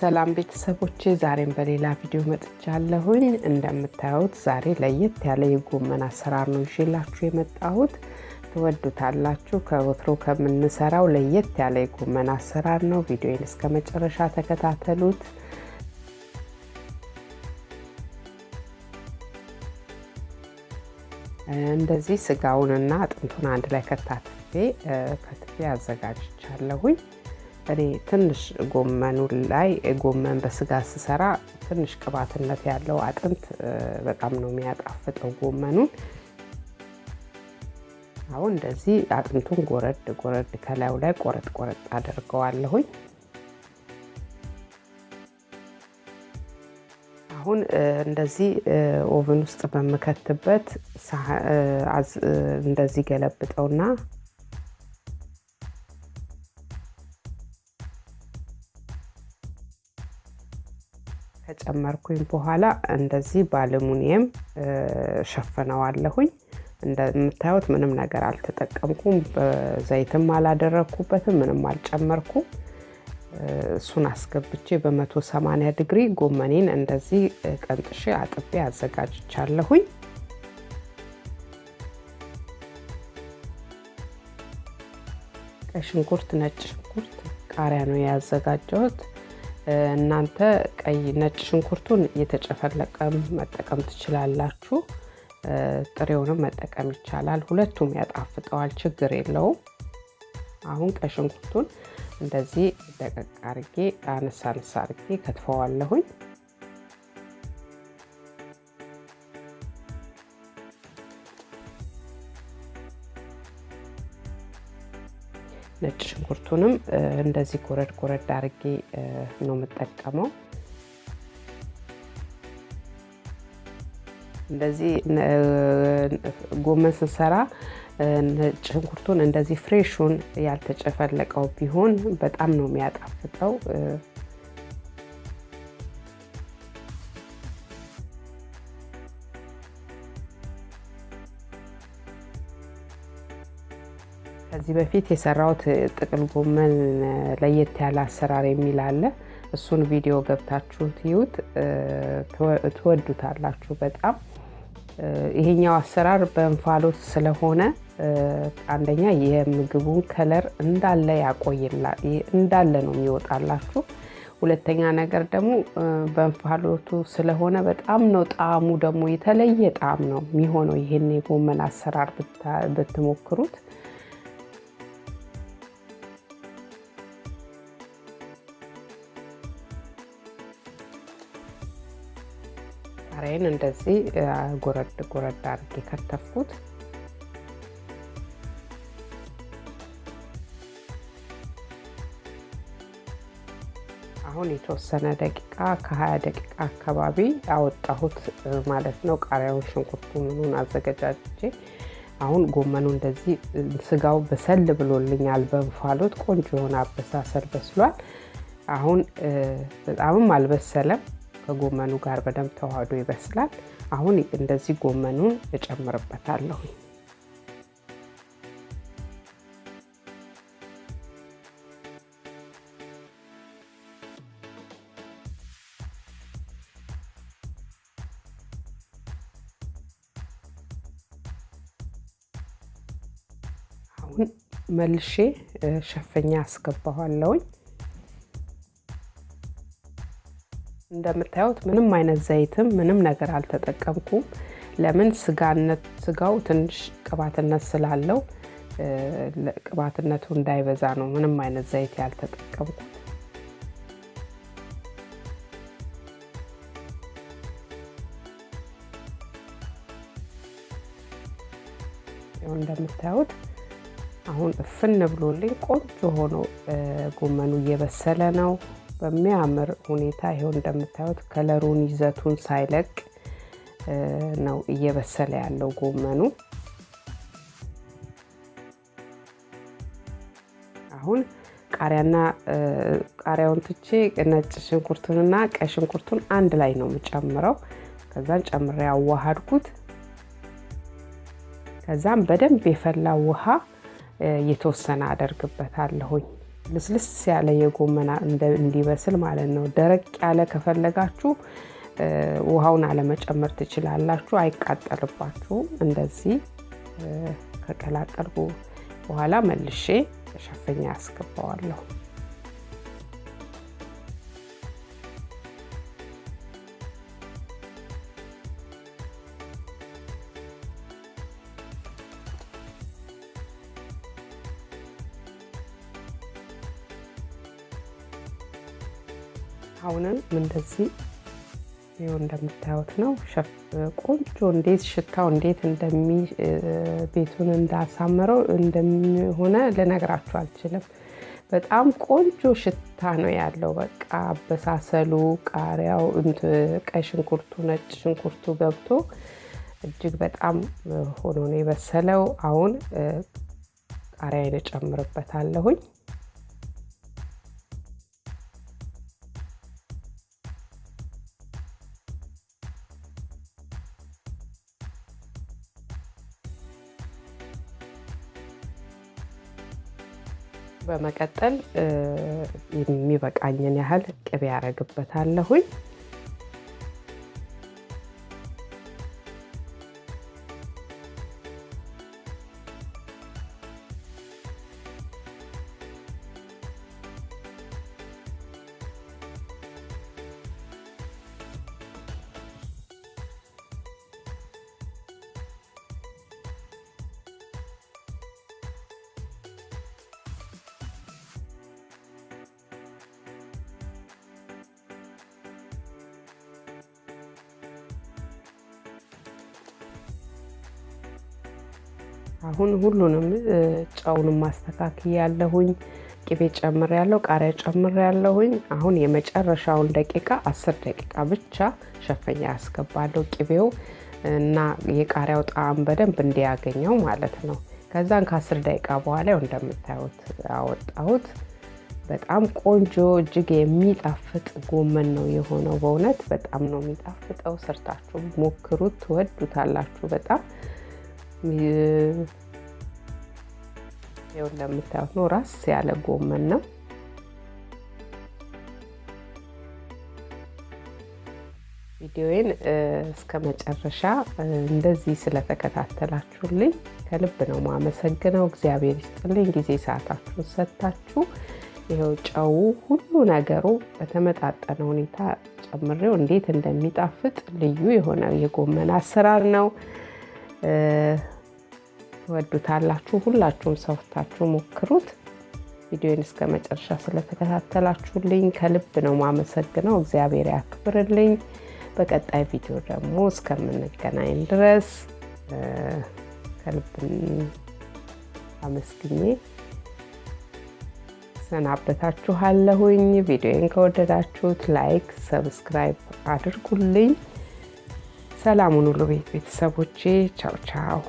ሰላም ቤተሰቦቼ ዛሬም በሌላ ቪዲዮ መጥቻለሁኝ። እንደምታዩት ዛሬ ለየት ያለ የጎመን አሰራር ነው ይዤላችሁ የመጣሁት። ትወዱታላችሁ። ከወትሮ ከምንሰራው ለየት ያለ የጎመን አሰራር ነው። ቪዲዮውን እስከመጨረሻ ተከታተሉት። እንደዚህ ስጋውንና አጥንቱን አንድ ላይ ከትፌ አዘጋጅቻለሁኝ። እኔ ትንሽ ጎመኑ ላይ ጎመን በስጋ ስሰራ ትንሽ ቅባትነት ያለው አጥንት በጣም ነው የሚያጣፍጠው ጎመኑን። አሁን እንደዚህ አጥንቱን ጎረድ ከላዩ ላይ ቆረጥ አድርገዋለሁኝ። አሁን እንደዚህ ኦቨን ውስጥ በመከትበት እንደዚህ ገለብጠውና ከጨመርኩኝ በኋላ እንደዚህ በአሉሚኒየም ሸፍነዋለሁኝ። እንደምታዩት ምንም ነገር አልተጠቀምኩም። በዘይትም አላደረኩበትም፣ ምንም አልጨመርኩም። እሱን አስገብቼ በ180 ዲግሪ ጎመኔን እንደዚህ ቀንጥሼ አጥቤ አዘጋጅቻለሁኝ። ቀይ ሽንኩርት፣ ነጭ ሽንኩርት፣ ቃሪያ ነው ያዘጋጀሁት። እናንተ ቀይ ነጭ ሽንኩርቱን እየተጨፈለቀም መጠቀም ትችላላችሁ፣ ጥሬውንም መጠቀም ይቻላል። ሁለቱም ያጣፍጠዋል፣ ችግር የለውም። አሁን ቀይ ሽንኩርቱን እንደዚህ ደቀቅ አርጌ አነሳ አርጌ ከትፈዋለሁኝ። ነጭ ሽንኩርቱንም እንደዚህ ጎረድ አርጌ ነው የምጠቀመው። እንደዚህ ጎመን ስንሰራ ነጭ ሽንኩርቱን እንደዚህ ፍሬሹን ያልተጨፈለቀው ቢሆን በጣም ነው የሚያጣፍጠው። ከዚህ በፊት የሰራሁት ጥቅል ጎመን ለየት ያለ አሰራር የሚል አለ። እሱን ቪዲዮ ገብታችሁ ትዩት፣ ትወዱታላችሁ በጣም። ይሄኛው አሰራር በእንፋሎት ስለሆነ አንደኛ የምግቡን ከለር እንዳለ ያቆይላል፣ እንዳለ ነው የሚወጣላችሁ። ሁለተኛ ነገር ደግሞ በእንፋሎቱ ስለሆነ በጣም ነው ጣዕሙ ደግሞ የተለየ ጣዕም ነው የሚሆነው። ይሄን የጎመን አሰራር ብትሞክሩት ቃሪያን እንደዚህ ጎረድ አድርጌ ከተፍኩት። አሁን የተወሰነ ደቂቃ ከ20 ደቂቃ አካባቢ አወጣሁት ማለት ነው። ቃሪያውን፣ ሽንኩርቱን ምኑን አዘገጃጅቼ አሁን ጎመኑ እንደዚህ ስጋው በሰል ብሎልኛል። በእንፋሎት ቆንጆ የሆነ አበሳሰል በስሏል። አሁን በጣምም አልበሰለም፣ ከጎመኑ ጋር በደንብ ተዋህዶ ይበስላል። አሁን እንደዚህ ጎመኑን እጨምርበታለሁ። አሁን መልሼ ሸፈኛ አስገባዋለሁኝ። እንደምታዩት ምንም አይነት ዘይትም ምንም ነገር አልተጠቀምኩም። ለምን ስጋው ትንሽ ቅባትነት ስላለው ቅባትነቱ እንዳይበዛ ነው ምንም አይነት ዘይት ያልተጠቀምኩት። ያው እንደምታዩት አሁን እፍን ብሎልኝ ቆንጆ ሆኖ ጎመኑ እየበሰለ ነው በሚያምር ሁኔታ። ይሄው እንደምታዩት ከለሩን ይዘቱን ሳይለቅ ነው እየበሰለ ያለው ጎመኑ። አሁን ቃሪያውን ትቼ ነጭ ሽንኩርቱንና ቀይ ሽንኩርቱን አንድ ላይ ነው የምጨምረው። ከዛን ጨምሬ አዋሃድኩት። ከዛም በደንብ የፈላ ውሃ የተወሰነ አደርግበታለሁኝ። ልስልስ ያለ የጎመን እንዲበስል ማለት ነው። ደረቅ ያለ ከፈለጋችሁ ውሃውን አለመጨመር ትችላላችሁ፣ አይቃጠልባችሁም። እንደዚህ ከቀላቀልኩ በኋላ መልሼ ሸፍኛ አስገባዋለሁ። አሁንም እንደዚህ ይኸው እንደምታዩት ነው። ቆንጆ እንዴት ሽታው እንዴት ቤቱን እንዳሳመረው እንደሚሆነ ልነግራችሁ አልችልም። በጣም ቆንጆ ሽታ ነው ያለው። በቃ አበሳሰሉ፣ ቃሪያው፣ ቀይ ሽንኩርቱ፣ ነጭ ሽንኩርቱ ገብቶ እጅግ በጣም ሆኖ ነው የበሰለው። አሁን ቃሪያን እጨምርበታለሁኝ። በመቀጠል የሚበቃኝን ያህል ቅቤ ያረግበታለሁኝ። አሁን ሁሉንም ጨውንም ማስተካከል ያለሁኝ፣ ቅቤ ጨምር ያለው፣ ቃሪያ ጨምር ያለሁኝ። አሁን የመጨረሻውን ደቂቃ 10 ደቂቃ ብቻ ሸፈኛ ያስገባለሁ፣ ቅቤው እና የቃሪያው ጣዕም በደንብ እንዲያገኘው ማለት ነው። ከዛን ከ10 ደቂቃ በኋላ እንደምታዩት አወጣሁት። በጣም ቆንጆ እጅግ የሚጣፍጥ ጎመን ነው የሆነው። በእውነት በጣም ነው የሚጣፍጠው። ሰርታችሁ ሞክሩት፣ ትወዱታላችሁ በጣም። ይኸው እንደምታዩት ነው፣ ራስ ያለ ጎመን ነው። ቪዲዮዬን እስከ መጨረሻ እንደዚህ ስለተከታተላችሁልኝ ከልብ ነው ማመሰግነው። እግዚአብሔር ይስጥልኝ። ጊዜ ሰዓታችሁን ሰጥታችሁ ይኸው ጨው ሁሉ ነገሩ በተመጣጠነ ሁኔታ ጨምሬው እንዴት እንደሚጣፍጥ ልዩ የሆነ የጎመን አሰራር ነው። ወዱታላችሁ። ሁላችሁም ሰርታችሁ ሞክሩት። ቪዲዮን እስከ መጨረሻ ስለተከታተላችሁልኝ ከልብ ነው ማመሰግነው። እግዚአብሔር ያክብርልኝ። በቀጣይ ቪዲዮ ደግሞ እስከምንገናኝ ድረስ ከልብ አመስግኜ ሰናበታችኋለሁኝ። ቪዲዮን ከወደዳችሁት ላይክ፣ ሰብስክራይብ አድርጉልኝ። ሰላሙን ሁሉ ቤተሰቦቼ። ቻው ቻው።